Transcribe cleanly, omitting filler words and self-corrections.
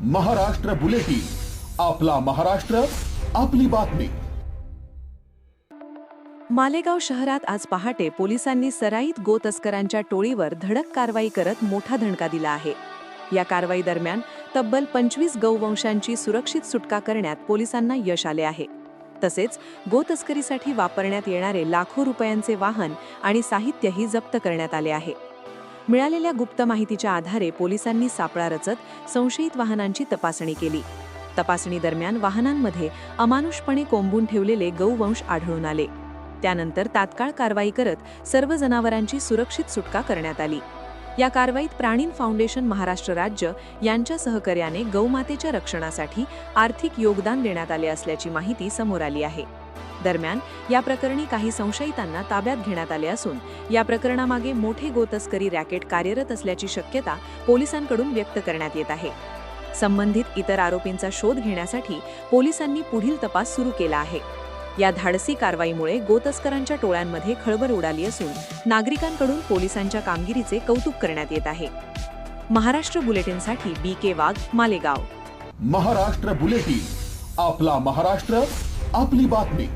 Maharashtra bulletin, आपला महाराष्ट्र, आपली बातमी। मालेगाव शहरात आज पहाटे पोलिसांनी सराईत गो तस्करांच्या टोळीवर धडक कारवाई करत मोठा धडका दिला आहे। या कारवाई दरम्यान तब्बल 25 गौवंशांची सुरक्षित सुटका करण्यात पोलिसांना यश आले आहे। तसेच गो तस्करीसाठी वापरण्यात येणारे लाखो रुपयांचे वाहन आणि साहित्यही जप्त करण्यात आले आहे। मिळालेल्या गुप्त माहितीच्या आधारे पोलिसांनी सापळा रचत संशयित वाहनांची तपासणी केली। तपासणी दरम्यान वाहनांमध्ये अमानुषपणे कोंबून ठेवलेले गौवंश आढळून आले। त्यानंतर तात्काळ कारवाई करत सर्व जनावरांची सुरक्षित सुटका करण्यात आली। या कारवाईत प्राणीन फाउंडेशन महाराष्ट्र राज्य यांच्या सहकार्याने गौमातेच्या रक्षणासाठी आर्थिक योगदान देण्यात आले असल्याची माहिती समोर आली आहे। दरम्यान या प्रकरणी काही संशयितांना ताब्यात घेण्यात आले असून या प्रकरणामागे मोठे गोतस्करी रॅकेट कार्यरत असल्याची शक्यता पोलिसांकडून व्यक्त करण्यात येत आहे। संबंधित इतर आरोपींचा शोध घेण्यासाठी पोलिसांनी पुढील तपास सुरू केला आहे। या धाडसी कारवाईमुळे गोतस्करांच्या टोळ्यांमध्ये खळबळ उडाली असून नागरिकांकडून पोलिसांच्या कामगिरीचे कौतुक करण्यात येत आहे। महाराष्ट्र बुलेटिनसाठी BK वाघ, मालेगाव। महाराष्ट्र बुलेटिन, आपला महाराष्ट्र, आपली बातमी।